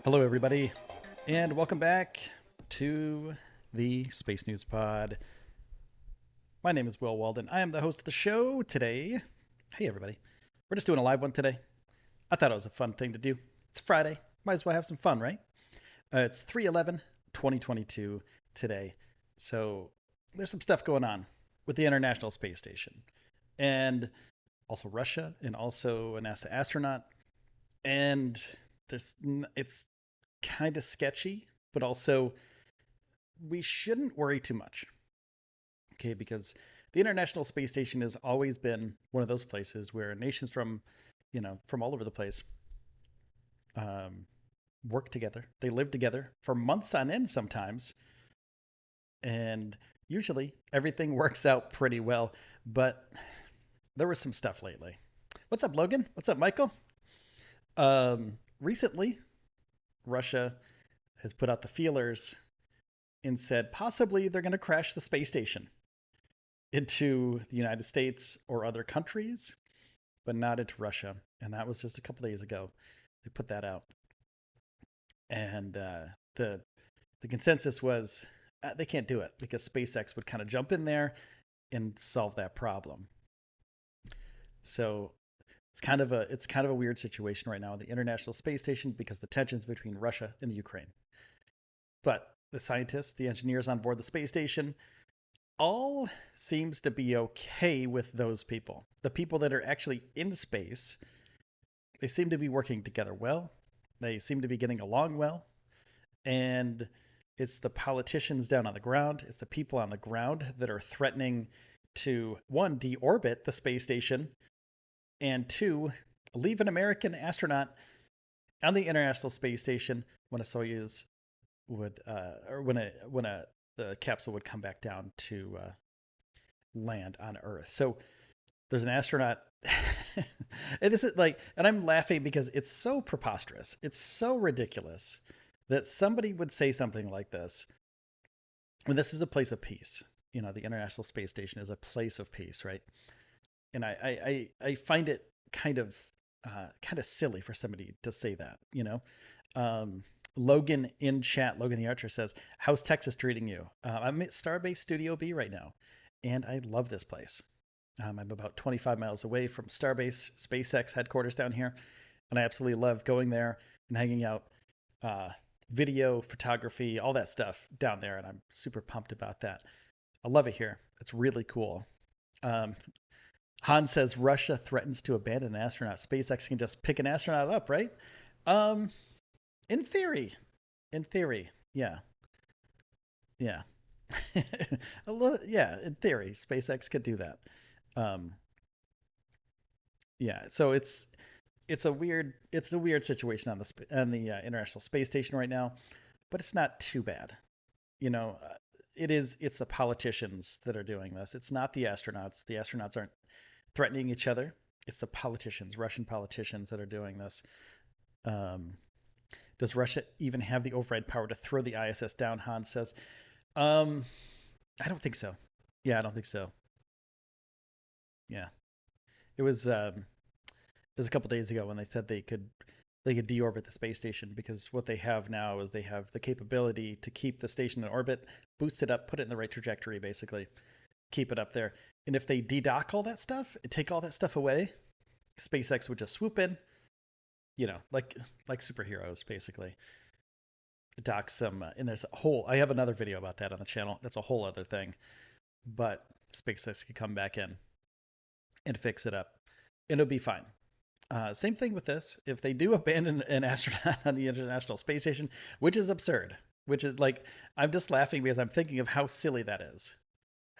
Hello, everybody, and welcome back to the Space News Pod. My name is Will Walden. I am the host of the show today. Hey, everybody. We're just doing a live one today. I thought it was a fun thing to do. It's Friday. Might as well have some fun, right? It's 3/11/2022 today. So there's some stuff going on with the International Space Station and also Russia and also a NASA astronaut. And it's kind of sketchy, but also we shouldn't worry too much. Okay, because the International Space Station has always been one of those places where nations from all over the place um, work together. They live together for months on end sometimes, and usually everything works out pretty well. But there was some stuff lately. What's up, Logan? What's up, Michael? Recently, Russia has put out the feelers and said possibly they're going to crash the space station into the United States or other countries, but not into Russia. And that was just a couple days ago. They put that out, and the consensus was they can't do it because SpaceX would kind of jump in there and solve that problem. So it's kind of a weird situation right now in the International Space Station because the tensions between Russia and the Ukraine. But the scientists, the engineers on board the space station, all seems to be okay with those people. The people that are actually in space, they seem to be working together well. They seem to be getting along well. And it's the politicians down on the ground, it's the people on the ground that are threatening to, one, deorbit the space station, and two, leave an American astronaut on the International Space Station when a Soyuz would, or when the capsule would come back down to land on Earth. So there's an astronaut. And this is like, and I'm laughing because it's so preposterous. It's so ridiculous that somebody would say something like this when this is a place of peace. You know, the International Space Station is a place of peace, right? And I find it kind of silly for somebody to say that. Logan in chat, Logan the Archer says, "How's Texas treating you?" I'm at Starbase Studio B right now, and I love this place. I'm about 25 miles away from Starbase, SpaceX headquarters down here, and I absolutely love going there and hanging out. Uh, Video, photography, all that stuff down there, and I'm super pumped about that. I love it here. It's really cool. Um, Han says Russia threatens to abandon an astronaut. SpaceX can just pick an astronaut up, right? Um, in theory, yeah, yeah, a little, yeah. In theory, SpaceX could do that. Um, yeah. So it's a weird situation on the International Space Station right now, but it's not too bad. You know, it's the politicians that are doing this. It's not the astronauts. The astronauts aren't threatening each other. It's the politicians, Russian politicians, that are doing this. Um, does Russia even have the override power to throw the ISS down? Hans says. Um, I don't think so. Yeah, I don't think so. Yeah, it was a couple days ago when they said they could deorbit the space station because what they have now is they have the capability to keep the station in orbit, boost it up, put it in the right trajectory, basically keep it up there. And if they de-dock all that stuff and take all that stuff away, SpaceX would just swoop in, like superheroes, basically. Dock some, and there's a whole. I have another video about that on the channel. That's a whole other thing. But SpaceX could come back in and fix it up, and it'll be fine. Same thing with this. If they do abandon an astronaut on the International Space Station, which is absurd, which is like, I'm just laughing because I'm thinking of how silly that is.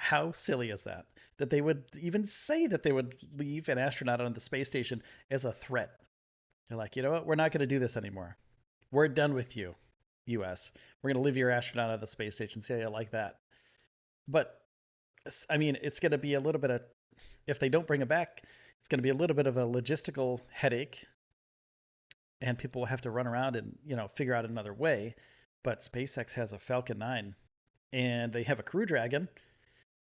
How silly is that? That they would even say that they would leave an astronaut on the space station as a threat. They're like, you know what? We're not going to do this anymore. We're done with you, U.S. We're going to leave your astronaut on the space station. See how you like that. But I mean, it's going to be a little bit of, if they don't bring it back, it's going to be a little bit of a logistical headache, and people will have to run around and figure out another way. But SpaceX has a Falcon 9, and they have a Crew Dragon,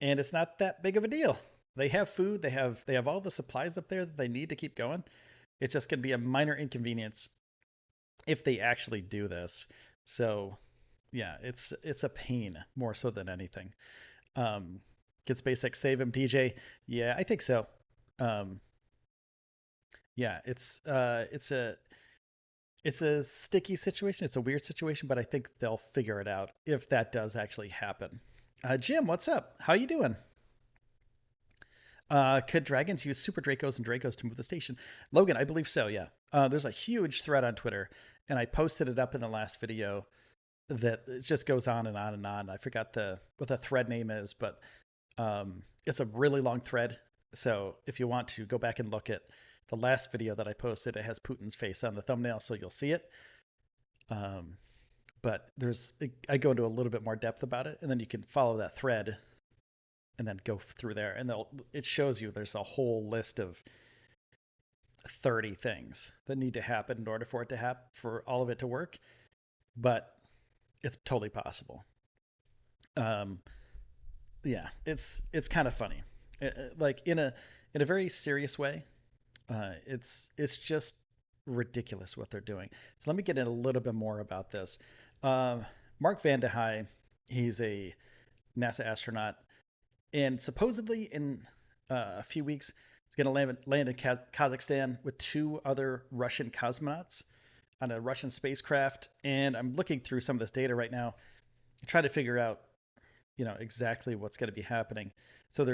and it's not that big of a deal. They have food, they have all the supplies up there that they need to keep going. It's just going to be a minor inconvenience if they actually do this. So yeah, it's a pain more so than anything. Um, can SpaceX save him, DJ? Yeah, I think so. Um, yeah, it's a sticky situation. It's a weird situation, but I think they'll figure it out if that does actually happen. Jim, what's up? How you doing? Could dragons use super Dracos and Dracos to move the station? Logan, I believe so. Yeah. There's a huge thread on Twitter, and I posted it up in the last video that it just goes on and on and on. I forgot what the thread name is, but it's a really long thread. So if you want to go back and look at the last video that I posted, it has Putin's face on the thumbnail, so you'll see it. Um, but I go into a little bit more depth about it, and then you can follow that thread and then go through there, and it shows you there's a whole list of 30 things that need to happen in order for it to happen, for all of it to work. But it's totally possible. Um, yeah, it's kind of funny, like in a very serious way. It's just ridiculous what they're doing. So let me get in a little bit more about this. Mark Vande Hei, he's a NASA astronaut, and supposedly in a few weeks, he's going to land in Kazakhstan with two other Russian cosmonauts on a Russian spacecraft. And I'm looking through some of this data right now, trying to figure out, exactly what's going to be happening. So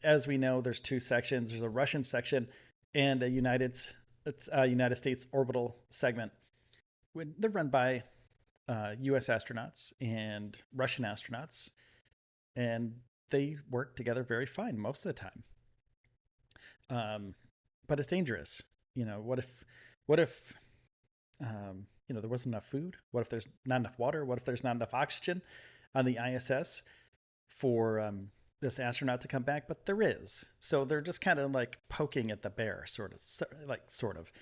as we know, there's two sections. There's a Russian section and United States orbital segment. They're run by U.S. astronauts and Russian astronauts, and they work together very fine most of the time. But it's dangerous. What if there wasn't enough food? What if there's not enough water? What if there's not enough oxygen on the ISS for this astronaut to come back? But there is. So they're just kind of like poking at the bear, sort of.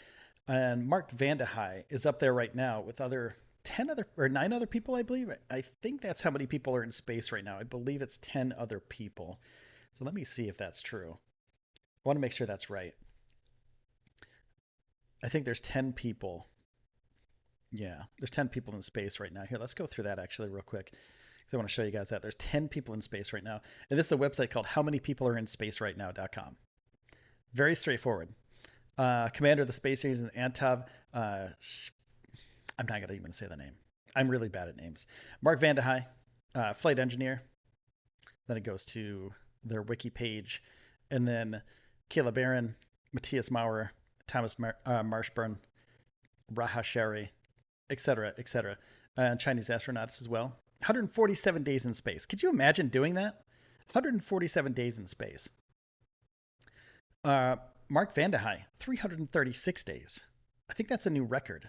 And Mark Vande Hei is up there right now with 10 other or 9 other people, I believe. I think that's how many people are in space right now. I believe it's 10 other people. So let me see if that's true. I want to make sure that's right. I think there's 10 people. Yeah, there's 10 people in space right now. Here, let's go through that actually real quick because I want to show you guys that. There's 10 people in space right now. And this is a website called howmanypeopleareinspaceright.now.com. Very straightforward. Commander of the space station, Antov. I'm not going to even say the name. I'm really bad at names. Mark Vande Hei, flight engineer. Then it goes to their wiki page. And then Caleb Barron, Matthias Maurer, Thomas Marshburn, Raha Sherry, etc., etc., and Chinese astronauts as well. 147 days in space. Could you imagine doing that? 147 days in space. Mark Vande Hei, 336 days. I think that's a new record,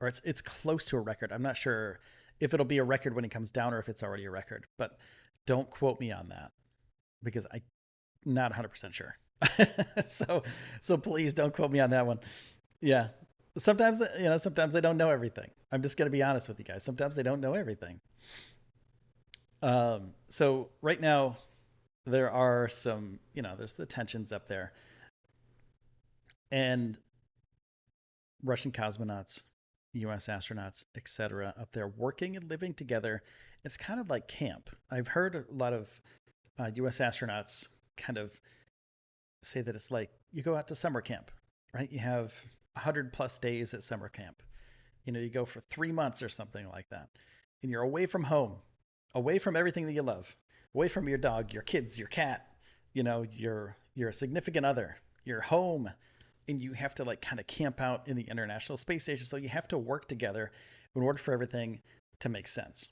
or it's close to a record. I'm not sure if it'll be a record when it comes down or if it's already a record, but don't quote me on that because I'm not 100% sure. so please don't quote me on that one. Yeah. Sometimes they don't know everything. I'm just going to be honest with you guys. Sometimes they don't know everything. So right now there are there's the tensions up there, and Russian cosmonauts, U.S. astronauts, etc., up there working and living together. It's kind of like camp. I've heard a lot of U.S. astronauts kind of say that it's like you go out to summer camp, right? You have 100 plus days at summer camp. You go for 3 months or something like that, and you're away from home, away from everything that you love, away from your dog, your kids, your cat, your significant other, your home, and you have to like kind of camp out in the International Space Station. So you have to work together in order for everything to make sense.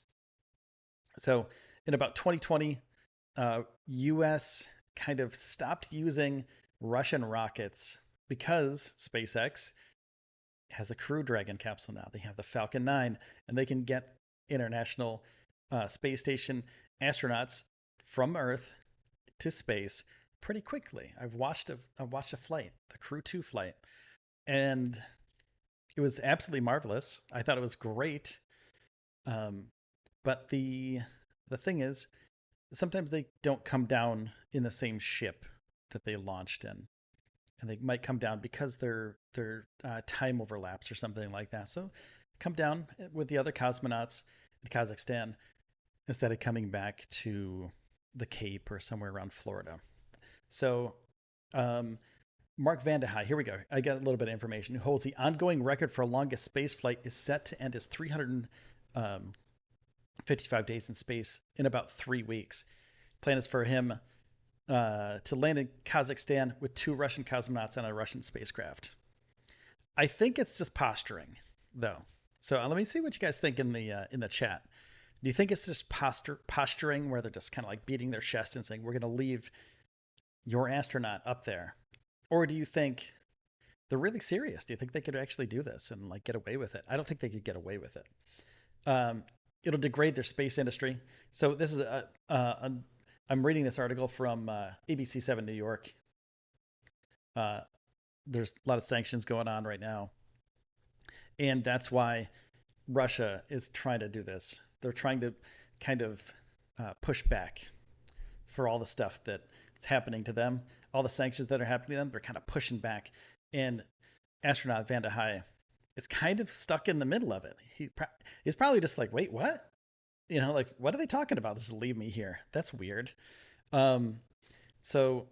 So in about 2020, U.S. kind of stopped using Russian rockets because SpaceX has a Crew Dragon capsule now. They have the Falcon 9, and they can get International Space Station astronauts from Earth to space pretty quickly. I've watched a flight, the Crew 2 flight, and it was absolutely marvelous. I thought it was great. But the thing is, sometimes they don't come down in the same ship that they launched in. and they might come down because their time overlaps or something like that. So come down with the other cosmonauts in Kazakhstan instead of coming back to the Cape or somewhere around Florida. So um, Mark Vande Hei, here we go. I got a little bit of information. Who holds the ongoing record for longest space flight is set to end his 355 days in space in about 3 weeks. Plan is for him to land in Kazakhstan with two Russian cosmonauts on a Russian spacecraft. I think it's just posturing, though. So let me see what you guys think in the chat. Do you think it's just posturing, where they're just kind of like beating their chest and saying, "We're going to leave your astronaut up there," or do you think they're really serious? Do you think they could actually do this and like get away with it? I don't think they could get away with it. Um, it'll degrade their space industry. So this is I'm reading this article from ABC7 New York. There's a lot of sanctions going on right now, and that's why Russia is trying to do this. They're trying to kind of push back for all the stuff that's happening to them, all the sanctions that are happening to them. They're kind of pushing back, and astronaut Vande Hei is kind of stuck in the middle of it. He's probably just like, wait, what? Like, what are they talking about? Just leave me here. That's weird. Um, so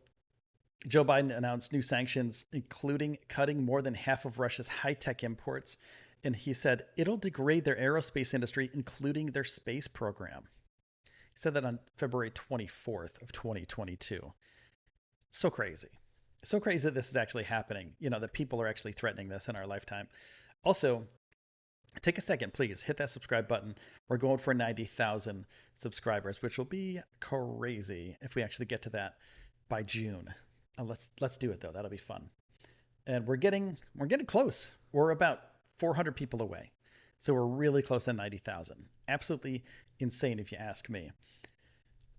Joe Biden announced new sanctions, including cutting more than half of Russia's high-tech imports. And he said it'll degrade their aerospace industry, including their space program. He said that on February 24th of 2022. So crazy. So crazy that this is actually happening. That people are actually threatening this in our lifetime. Also, take a second, please. Hit that subscribe button. We're going for 90,000 subscribers, which will be crazy if we actually get to that by June. Let's do it though. That'll be fun. And we're getting close. We're about 400 people away. So we're really close to 90,000. Absolutely insane if you ask me.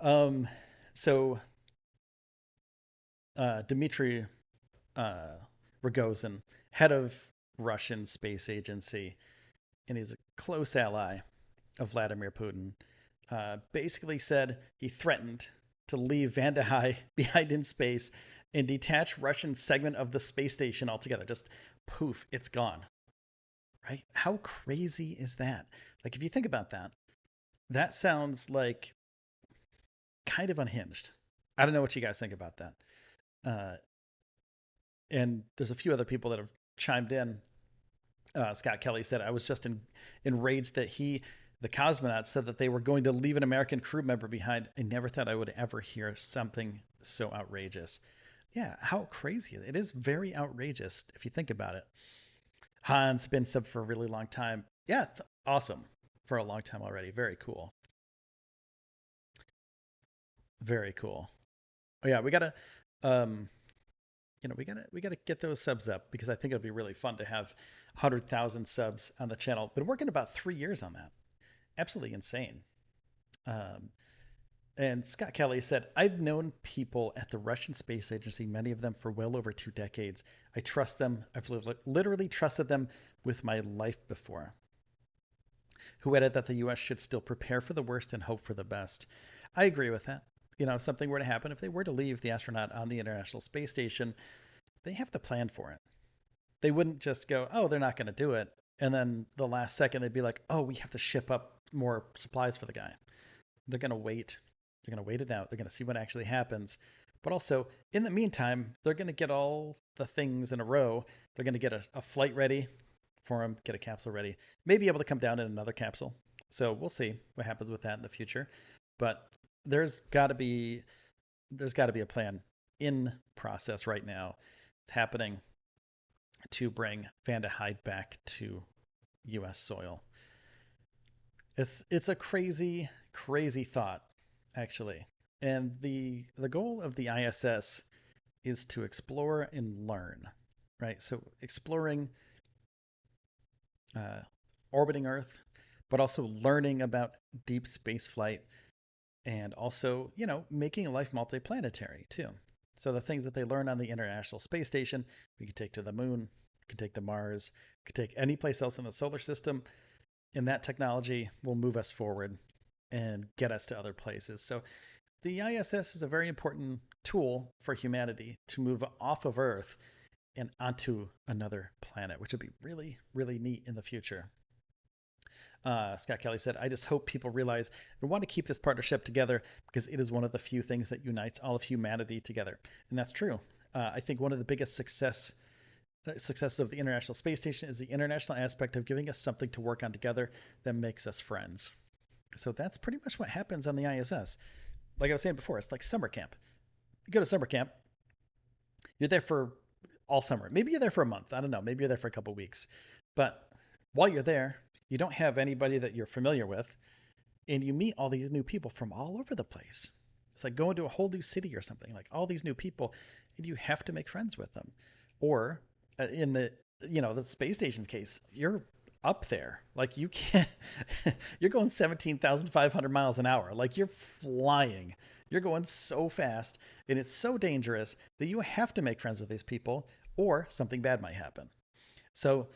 So Dmitry Rogozin, head of Russian Space Agency, and he's a close ally of Vladimir Putin, basically said he threatened to leave Vande Hei behind in space and detach Russian segment of the space station altogether. Just poof, it's gone. Right? How crazy is that? Like, if you think about that, that sounds like kind of unhinged. I don't know what you guys think about that. And there's a few other people that have chimed in. Scott Kelly said, I was just enraged that the cosmonauts, said that they were going to leave an American crew member behind. I never thought I would ever hear something so outrageous. Yeah, how crazy. It is very outrageous if you think about it. Han's been sub for a really long time. Yeah, awesome. For a long time already. Very cool. Very cool. Oh yeah, we gotta we gotta get those subs up, because I think it'll be really fun to have 100,000 subs on the channel. Been working about 3 years on that. Absolutely insane. And Scott Kelly said, I've known people at the Russian Space Agency, many of them for well over 2 decades. I trust them. I've literally trusted them with my life before. Who added that the U.S. should still prepare for the worst and hope for the best. I agree with that. If something were to happen, if they were to leave the astronaut on the International Space Station, they have to plan for it. They wouldn't just go, oh, they're not going to do it. And then the last second, they'd be like, oh, we have to ship up more supplies for the guy. They're going to wait. They're going to wait it out. They're going to see what actually happens. But also, in the meantime, they're going to get all the things in a row. They're going to get a flight ready for him, get a capsule ready, maybe able to come down in another capsule. So we'll see what happens with that in the future. But there's got to be a plan in process right now. It's happening to bring Vande Hei back to U.S. soil. It's a crazy, crazy thought, actually. And the goal of the ISS is to explore and learn, right? So exploring, orbiting Earth, but also learning about deep space flight, and also, making life multiplanetary too. So the things that they learn on the International Space Station, we can take to the moon, we can take to Mars, we can take any place else in the solar system, and that technology will move us forward and get us to other places. So the ISS is a very important tool for humanity to move off of Earth and onto another planet, which would be really, really neat in the future. Scott Kelly said, I just hope people realize and want to keep this partnership together because it is one of the few things that unites all of humanity together. And that's true. I think one of the biggest successes of the International Space Station is the international aspect of giving us something to work on together that makes us friends. So that's pretty much what happens on the ISS. Like I was saying before, it's like summer camp. You go to summer camp, you're there for all summer. Maybe you're there for a month. I don't know. Maybe you're there for a couple of weeks. But while you're there, you don't have anybody that you're familiar with, and you meet all these new people from all over the place. It's like going to a whole new city or something, like all these new people, and you have to make friends with them. Or in the space station's case, you're up there. Like you can't you're going 17,500 miles an hour. Like you're flying. You're going so fast and it's so dangerous that you have to make friends with these people or something bad might happen. So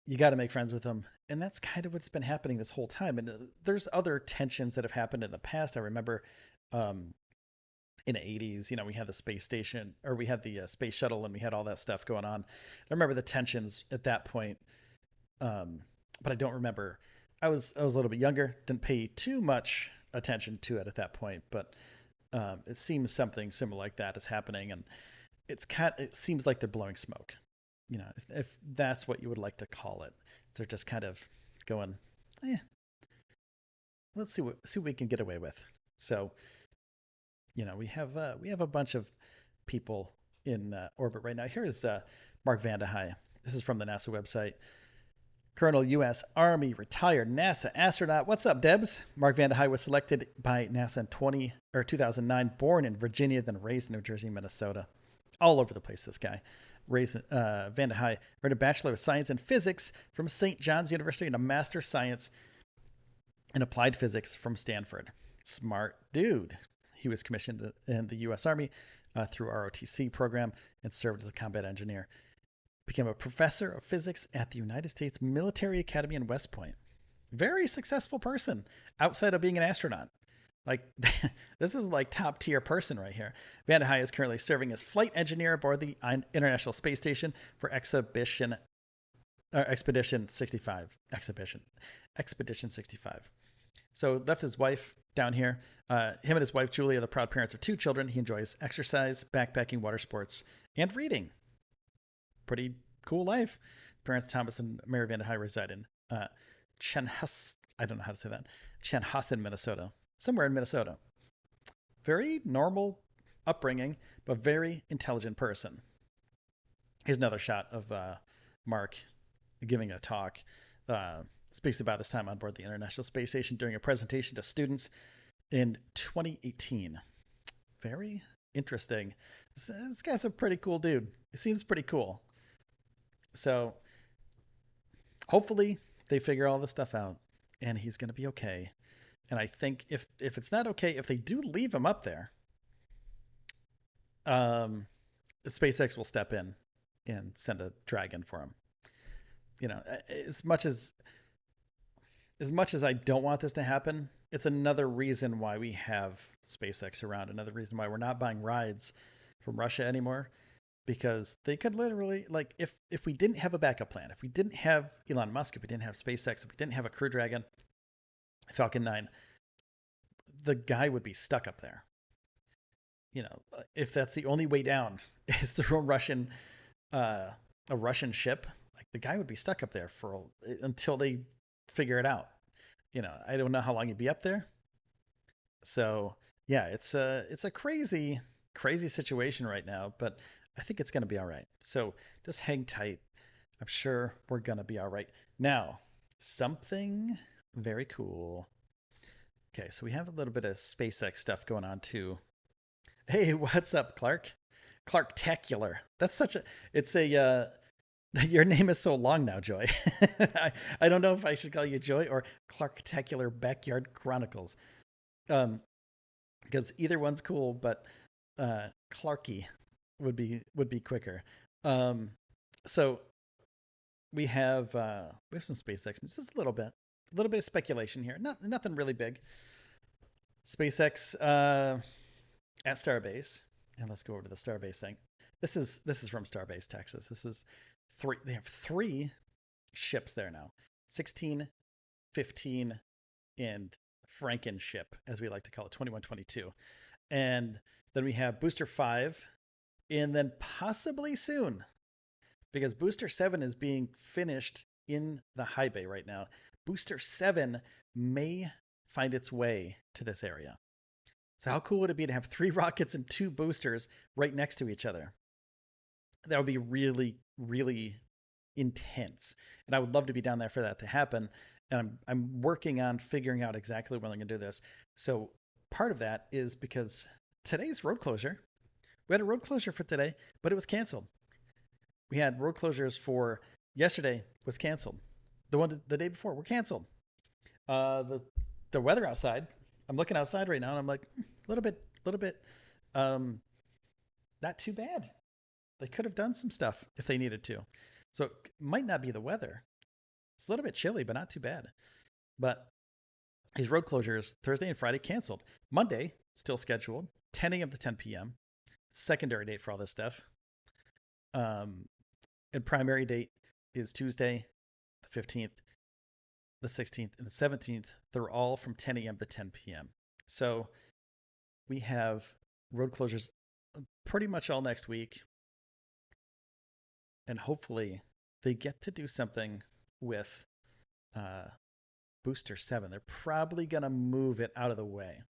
you got to make friends with them. And that's kind of what's been happening this whole time. And there's other tensions that have happened in the past. I remember um, in the 80s, we had the space station or we had the space shuttle and we had all that stuff going on. I remember the tensions at that point, but I don't remember. I was a little bit younger, didn't pay too much attention to it at that point, but it seems something similar like that is happening, and it seems like they're blowing smoke. If that's what you would like to call it, they're just kind of going, eh, let's see what we can get away with. So we have a bunch of people in orbit right now. Here's Mark Vande Hei. This is from the NASA website. Colonel U.S. Army, retired NASA astronaut. What's up, Debs? Mark Vande Hei was selected by NASA in 2009, born in Virginia, then raised in New Jersey, Minnesota. All over the place, this guy. Vande Hei earned a Bachelor of Science in Physics from St. John's University and a Master of Science in Applied Physics from Stanford. Smart dude. He was commissioned in the U.S. Army through ROTC program and served as a combat engineer. Became a professor of physics at the United States Military Academy in West Point. Very successful person outside of being an astronaut. Like, this is like top tier person right here. Vande Hei is currently serving as flight engineer aboard the International Space Station for Expedition 65. Expedition 65. So left his wife down here. Him and his wife Julie are the proud parents of 2 children. He enjoys exercise, backpacking, water sports, and reading. Pretty cool life. Parents Thomas and Mary Vande Hei reside in I don't know how to say that. Chanhassen, Minnesota. Somewhere in Minnesota. Very normal upbringing, but very intelligent person. Here's another shot of Mark giving a talk. Speaks about his time on board the International Space Station during a presentation to students in 2018. Very interesting. This guy's a pretty cool dude. He seems pretty cool. So hopefully they figure all this stuff out and he's going to be okay. And I think if it's not okay, if they do leave him up there, SpaceX will step in and send a Dragon for him. As much as I don't want this to happen, it's another reason why we have SpaceX around. Another reason why we're not buying rides from Russia anymore, because they could literally, like, if we didn't have a backup plan, if we didn't have Elon Musk, if we didn't have SpaceX, if we didn't have a Crew Dragon, Falcon 9, the guy would be stuck up there. If that's the only way down is through a Russian ship, like the guy would be stuck up there until they figure it out. I don't know how long he'd be up there. So yeah, it's a crazy situation right now, but I think it's gonna be all right. So just hang tight. I'm sure we're gonna be all right. Now, something very cool. Okay, so we have a little bit of SpaceX stuff going on too. Hey, what's up, Clark? Clark-tacular. That's such a. It's a. Your name is so long now, Joy. I don't know if I should call you Joy or Clark-tacular Backyard Chronicles. Because either one's cool, but Clarky would be quicker. So we have some SpaceX news, just a little bit of speculation here. Nothing really big. SpaceX at Starbase, and let's go over to the Starbase thing. This is from Starbase, Texas. This is three. They have three ships there now: 16, 15, and Frankenship, as we like to call it, 21, 22. And then we have Booster 5, and then possibly soon, because Booster 7 is being finished in the high bay right now. Booster 7 may find its way to this area. So how cool would it be to have three rockets and two boosters right next to each other? That would be really, really intense. And I would love to be down there for that to happen. And I'm working on figuring out exactly when I'm going to do this. So part of that is because today's road closure, we had a road closure for today, but it was canceled. We had road closures for yesterday was canceled. The day before were canceled. The weather outside. I'm looking outside right now and I'm like, a little bit, um, not too bad. They could have done some stuff if they needed to. So it might not be the weather. It's a little bit chilly, but not too bad. But these road closures Thursday and Friday canceled. Monday still scheduled, 10 a.m. to 10 p.m. Secondary date for all this stuff. Um, and primary date is Tuesday, the 15th, the 16th, and the 17th. They're all from 10 a.m. to 10 p.m. So we have road closures pretty much all next week. And hopefully they get to do something with uh, Booster 7. They're probably going to move it out of the way.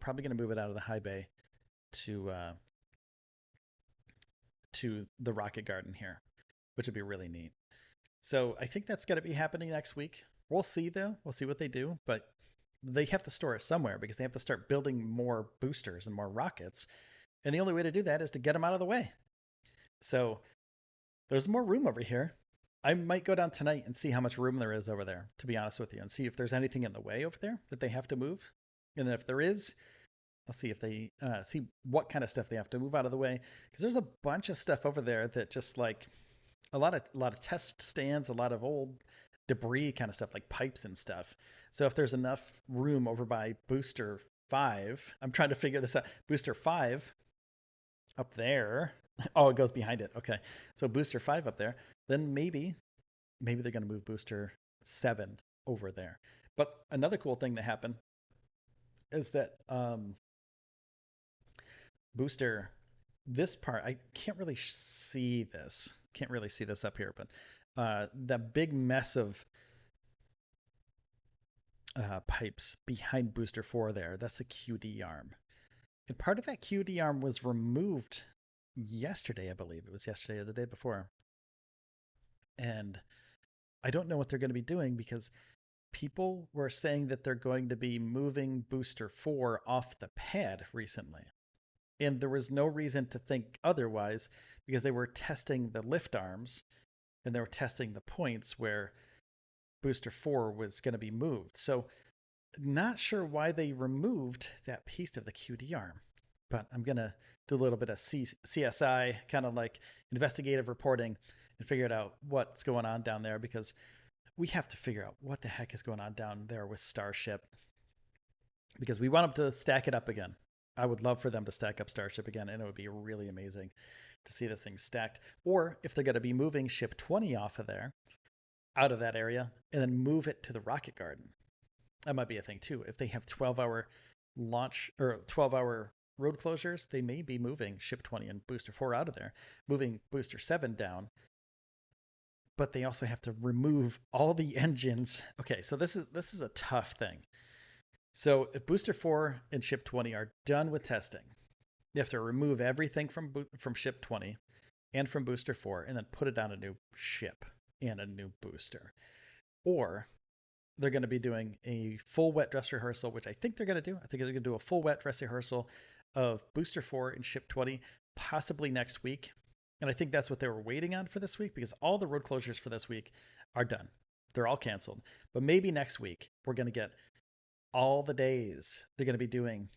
Probably going to move it out of the high bay to the rocket garden here, which would be really neat. So I think that's going to be happening next week. We'll see though. We'll see what they do, but they have to store it somewhere because they have to start building more boosters and more rockets. And the only way to do that is to get them out of the way. So there's more room over here. I might go down tonight and see how much room there is over there, to be honest with you, and see if there's anything in the way over there that they have to move. And then if there is, I'll see if they see what kind of stuff they have to move out of the way. Because there's a bunch of stuff over there that just like a lot of test stands, a lot of old debris kind of stuff like pipes and stuff. So if there's enough room over by Booster 5, I'm trying to figure this out. Booster 5 up there. Oh, it goes behind it. Okay. So Booster 5 up there, then maybe they're going to move Booster 7 over there. But another cool thing that happened is that Booster, this part, I can't really see this. Can't really see this up here, but the big mess of pipes behind Booster 4 there, that's the QD arm. And part of that QD arm was removed yesterday, I believe. It was yesterday or the day before. And I don't know what they're going to be doing because people were saying that they're going to be moving Booster 4 off the pad recently. And there was no reason to think otherwise because they were testing the lift arms and they were testing the points where Booster 4 was going to be moved. So not sure why they removed that piece of the QD arm, but I'm going to do a little bit of CSI, kind of like investigative reporting, and figure out what's going on down there because we have to figure out what the heck is going on down there with Starship because we want them to stack it up again. I would love for them to stack up Starship again, and it would be really amazing to see this thing stacked. Or if they're going to be moving Ship 20 off of there, out of that area, and then move it to the Rocket Garden. That might be a thing too. If they have 12-hour launch or 12-hour road closures, they may be moving Ship 20 and Booster 4 out of there, moving Booster 7 down. But they also have to remove all the engines. Okay, so this is a tough thing. So if Booster 4 and Ship 20 are done with testing, you have to remove everything from Ship 20 and from Booster 4 and then put it on a new ship and a new booster. Or they're going to be doing a full wet dress rehearsal, which I think they're going to do. I think they're going to do a full wet dress rehearsal of Booster 4 and Ship 20, possibly next week. And I think that's what they were waiting on for this week because all the road closures for this week are done. They're all canceled. But maybe next week we're going to get all the days they're going to be doing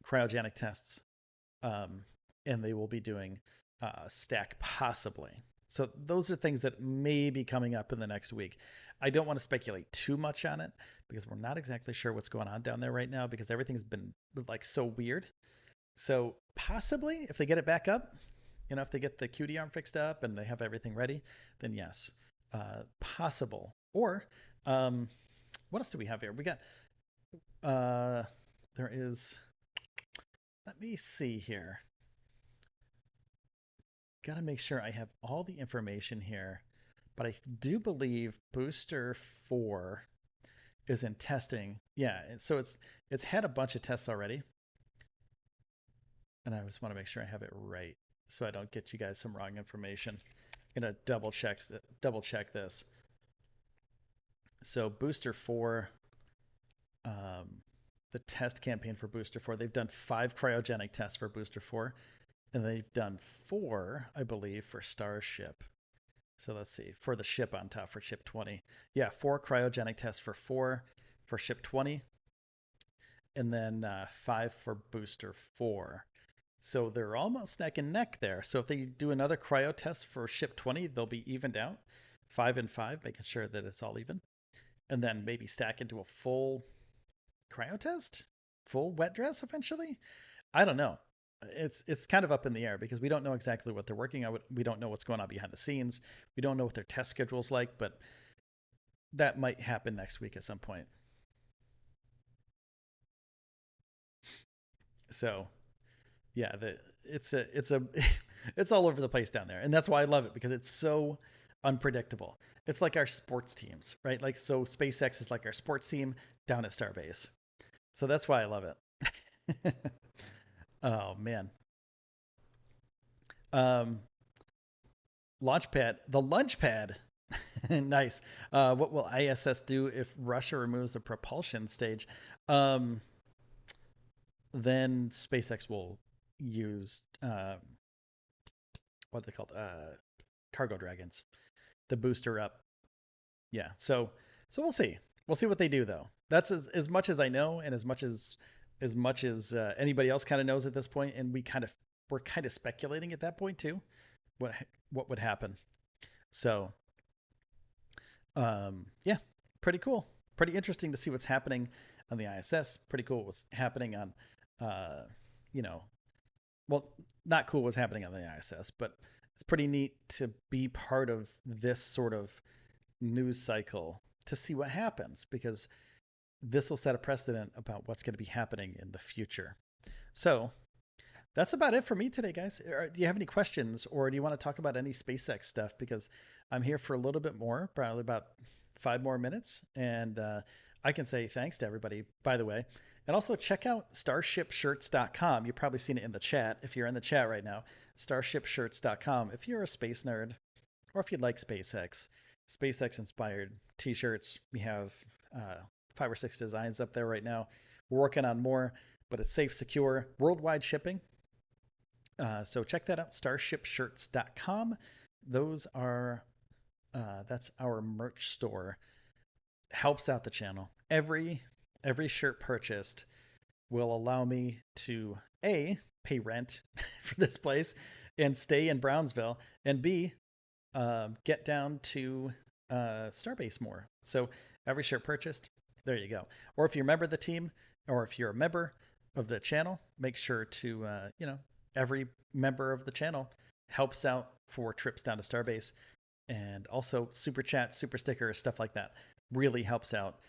cryogenic tests, and they will be doing stack possibly. So those are things that may be coming up in the next week. I don't want to speculate too much on it because we're not exactly sure what's going on down there right now because everything's been like so weird. So possibly if they get it back up, if they get the QD arm fixed up and they have everything ready, then yes, possible. Or what else do we have here? We got uh, there is. Let me see here. Got to make sure I have all the information here. But I do believe Booster 4 is in testing. Yeah, so it's had a bunch of tests already. And I just want to make sure I have it right so I don't get you guys some wrong information. I'm gonna double check this. So Booster 4, the test campaign for Booster 4, they've done 5 cryogenic tests for Booster 4, and they've done 4, I believe, for Starship. So let's see, for the ship on top for ship 20. Yeah, 4 cryogenic tests for ship 20, and then 5 for booster 4. So they're almost neck and neck there. So if they do another cryo test for ship 20, they'll be evened out, 5 and 5, making sure that it's all even. And then maybe stack into a full cryo test, full wet dress eventually. I don't know. It's kind of up in the air because we don't know exactly what they're working on. We don't know what's going on behind the scenes. We don't know what their test schedule's like, but that might happen next week at some point. So yeah, it's a it's all over the place down there, and that's why I love it because it's so unpredictable. It's like our sports teams, right? Like so, SpaceX is like our sports team down at Starbase. So that's why I love it. Oh man. Um, the launch pad. Nice. What will ISS do if Russia removes the propulsion stage? Um, then SpaceX will use what are they called? Cargo dragons. The booster up. Yeah. So we'll see. We'll see what they do though. That's as much as I know, and as much as anybody else kind of knows at this point, and we're kind of speculating at that point too. What what would happen? So yeah, pretty cool. Pretty interesting to see what's happening on the ISS. Pretty cool what's happening on, uh, you know, well, not cool what's happening on the ISS, but it's pretty neat to be part of this sort of news cycle to see what happens because this will set a precedent about what's going to be happening in the future. So that's about it for me today, guys. Do you have any questions or do you want to talk about any SpaceX stuff? Because I'm here for a little bit more, probably about 5 more minutes. And I can say thanks to everybody, by the way. And also check out starshipshirts.com. You've probably seen it in the chat if you're in the chat right now. Starshipshirts.com. If you're a space nerd or if you like SpaceX, SpaceX inspired t shirts. We have 5 or 6 designs up there right now. We're working on more, but it's safe, secure, worldwide shipping. So check that out, starshipshirts.com. Those are that's our merch store. Helps out the channel. Every shirt purchased will allow me to A, pay rent for this place and stay in Brownsville, and B, get down to Starbase more. So every shirt purchased, there you go. Or if you're a member of the team, or if you're a member of the channel, make sure to every member of the channel helps out for trips down to Starbase, and also super chat, super sticker, stuff like that really helps out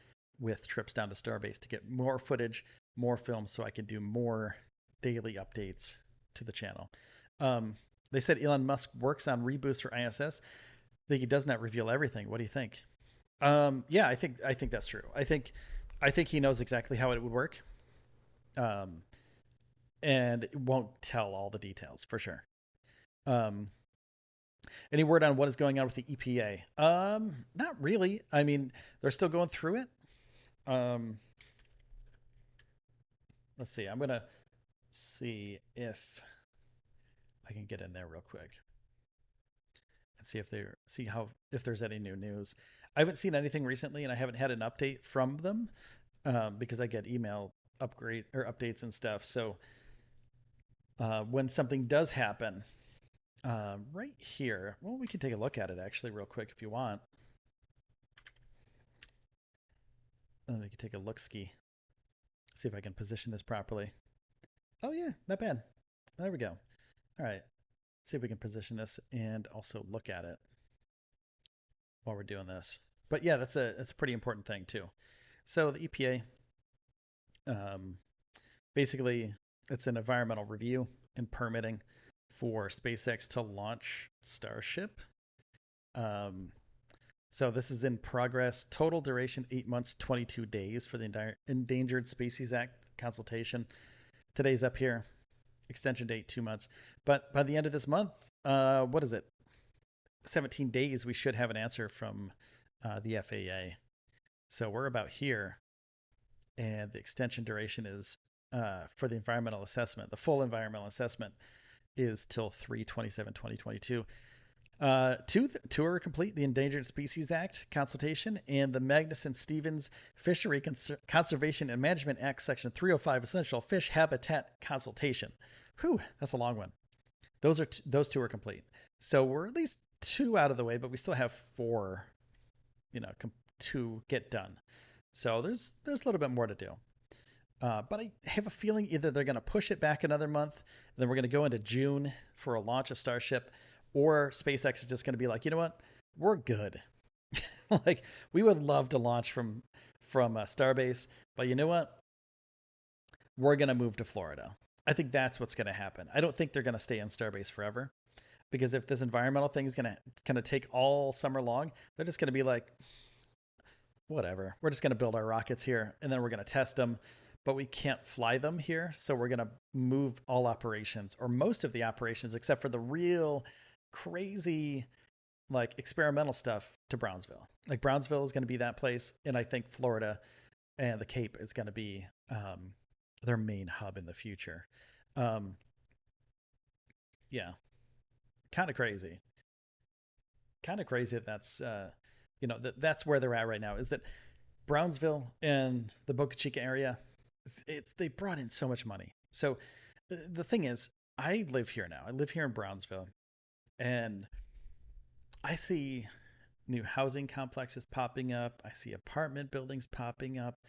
with trips down to Starbase to get more footage, more films, so I can do more daily updates to the channel. They said Elon Musk works on reboots for ISS. I think he does not reveal everything. What do you think? Yeah, I think that's true. I think he knows exactly how it would work, um, and won't tell all the details for sure. Um, any word on what is going on with the EPA? Not really. I mean, they're still going through it. Um, let's see. I'm gonna see if I can get in there real quick and see if there's any new news. I haven't seen anything recently, and I haven't had an update from them because I get email updates and stuff. So when something does happen, Right here. Well, we can take a look at it actually real quick if you want. And we can take a look ski. See if I can position this properly. Oh yeah, not bad. There we go. All right. See if we can position this and also look at it while we're doing this. But yeah, that's a pretty important thing too. So the EPA, um, basically, it's an environmental review and permitting for SpaceX to launch Starship. Um, so this is in progress. Total duration 8 months, 22 days for the Endangered Species Act consultation. Today's up here. Extension date 2 months. But by the end of this month, what is it? 17 days, we should have an answer from the FAA. So we're about here, and the extension duration is for the environmental assessment. The full environmental assessment is till 3/27/2022. Two are complete: the Endangered Species Act consultation and the Magnuson-Stevens Fishery Conservation and Management Act Section 305 Essential Fish Habitat Consultation. Whew, that's a long one. Those two are complete. So we're at least two out of the way, but we still have four, to get done. So there's a little bit more to do. But I have a feeling either they're going to push it back another month, and then we're going to go into June for a launch of Starship, or SpaceX is just going to be like, you know what, we're good. Like we would love to launch from Starbase, but you know what, we're going to move to Florida. I think that's what's going to happen. I don't think they're going to stay in Starbase forever, because if this environmental thing is going to take all summer long, they're just going to be like, whatever. We're just going to build our rockets here, and then we're going to test them, but we can't fly them here. So we're going to move all operations, or most of the operations, except for the real crazy, like experimental stuff, to Brownsville. Like Brownsville is going to be that place. And I think Florida and the Cape is going to be their main hub in the future. Um, yeah, kind of crazy. Kind of crazy that that's where they're at right now, is that Brownsville and the Boca Chica area, they brought in so much money. So the thing is, I live here now. I live here in Brownsville, and I see new housing complexes popping up. I see apartment buildings popping up.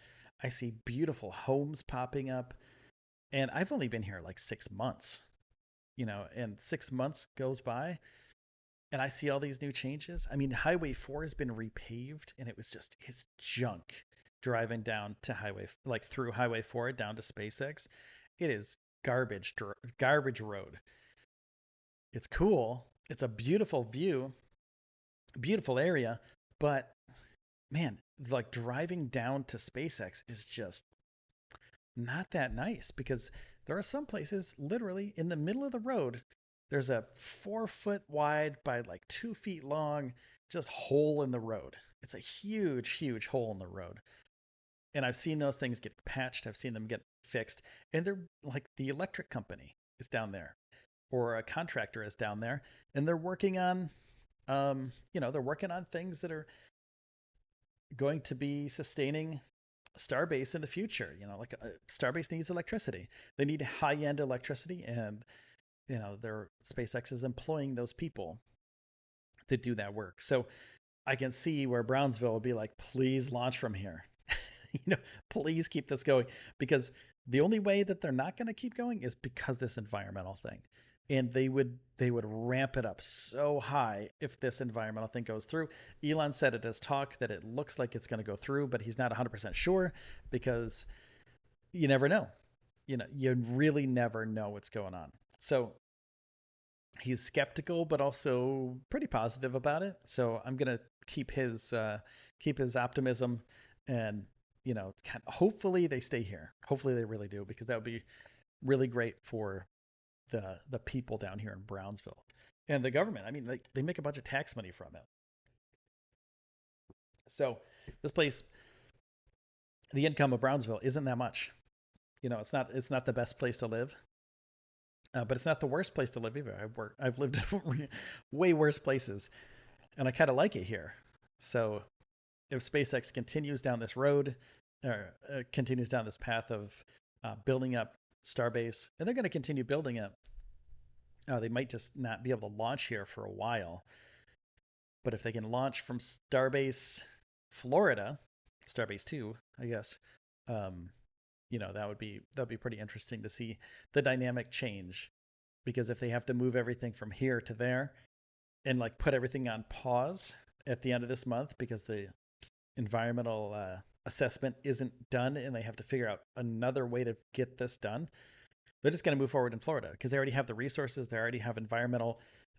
I see beautiful homes popping up. And I've only been here like 6 months, and 6 months goes by and I see all these new changes. I mean, Highway 4 has been repaved, and it's junk driving down to like through Highway 4 down to SpaceX. It is garbage road. It's cool. It's a beautiful view, beautiful area, but man, like driving down to SpaceX is just not that nice, because there are some places literally in the middle of the road. There's a 4 foot wide by like 2 feet long, just hole in the road. It's a huge, huge hole in the road. And I've seen those things get patched. I've seen them get fixed. And they're like, the electric company is down there, or a contractor is down there, and they're working on, they're working on things that are going to be sustaining Starbase in the future. Like Starbase needs electricity. They need high-end electricity, and their SpaceX is employing those people to do that work. So I can see where Brownsville would be like, please launch from here. Please keep this going, because the only way that they're not going to keep going is because this environmental thing. And they would ramp it up so high if this environmental thing goes through. Elon said at his talk that it looks like it's going to go through, but he's not 100% sure, because you never know. You really never know what's going on. So he's skeptical, but also pretty positive about it. So I'm gonna keep his optimism, and hopefully they stay here. Hopefully they really do, because that would be really great for the people down here in Brownsville and the government. I mean, they make a bunch of tax money from it. So this place, the income of Brownsville isn't that much. It's not the best place to live, but it's not the worst place to live either. I've lived way worse places, and I kind of like it here. So if SpaceX continues down this road, or continues down this path of building up Starbase, and they're going to continue building it, They might just not be able to launch here for a while. But if they can launch from Starbase Florida, Starbase 2, I guess, um, that would be pretty interesting to see the dynamic change. Because if they have to move everything from here to there and like put everything on pause at the end of this month because the environmental assessment isn't done and they have to figure out another way to get this done, they're just going to move forward in Florida because they already have the resources. They already have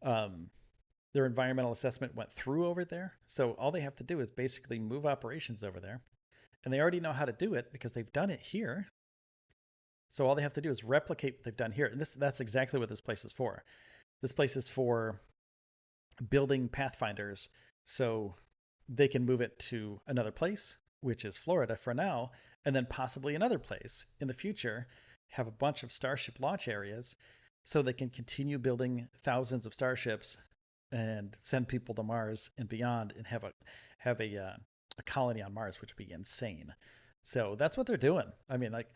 um, their environmental assessment went through over there. So all they have to do is basically move operations over there. And they already know how to do it because they've done it here. So all they have to do is replicate what they've done here. And that's exactly what this place is for. This place is for building pathfinders so they can move it to another place, which is Florida for now, and then possibly another place in the future, have a bunch of Starship launch areas so they can continue building thousands of Starships and send people to Mars and beyond and have a colony on Mars, which would be insane. So that's what they're doing. I mean, like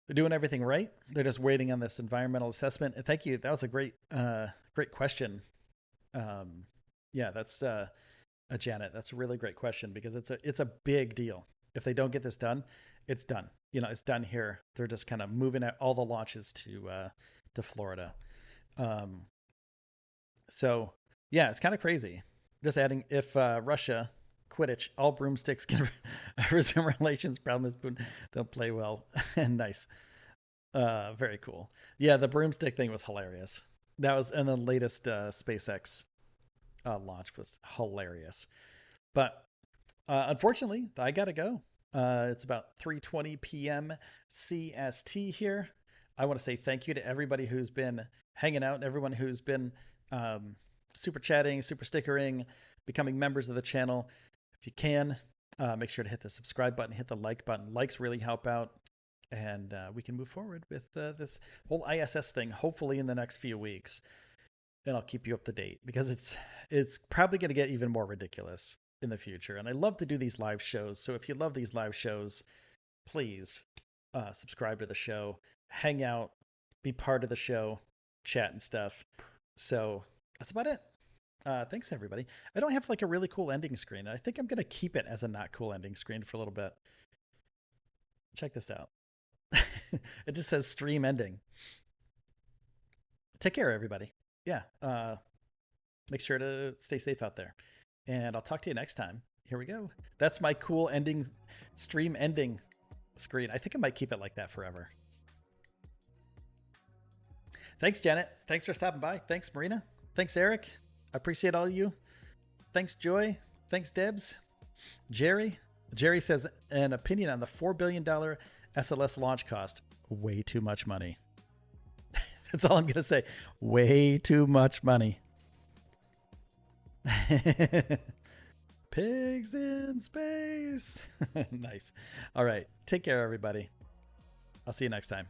they're doing everything right. They're just waiting on this environmental assessment. And thank you. That was a great question. Yeah, that's Janet. That's a really great question because it's a big deal. If they don't get this done, it's done. It's done here. They're just kind of moving all the launches to Florida. Um, so yeah, it's kind of crazy. Just adding, if Russia Quidditch, all broomsticks can resume relations. Problem is, don't play well. And nice. Very cool. Yeah, the broomstick thing was hilarious. And the latest SpaceX launch was hilarious. But unfortunately, I gotta go. It's about 3:20 p.m. CST here. I want to say thank you to everybody who's been hanging out and everyone who's been um, super chatting, super stickering, becoming members of the channel. If you can, make sure to hit the subscribe button, hit the like button. Likes really help out, and we can move forward with this whole ISS thing, hopefully in the next few weeks. And I'll keep you up to date because it's probably going to get even more ridiculous in the future. And I love to do these live shows. So if you love these live shows, please subscribe to the show, hang out, be part of the show, chat and stuff. So that's about it. Thanks everybody. I don't have like a really cool ending screen. I think I'm gonna keep it as a not cool ending screen for a little bit. Check this out. It just says stream ending. Take care, everybody. Yeah. Make sure to stay safe out there. And I'll talk to you next time. Here we go. That's my cool stream ending screen. I think I might keep it like that forever. Thanks, Janet. Thanks for stopping by. Thanks, Marina. Thanks, Eric. I appreciate all of you. Thanks, Joy. Thanks, Debs. Jerry. Jerry says an opinion on the $4 billion SLS launch cost. Way too much money. That's all I'm going to say. Way too much money. Pigs in space. Nice. All right. Take care, everybody. I'll see you next time.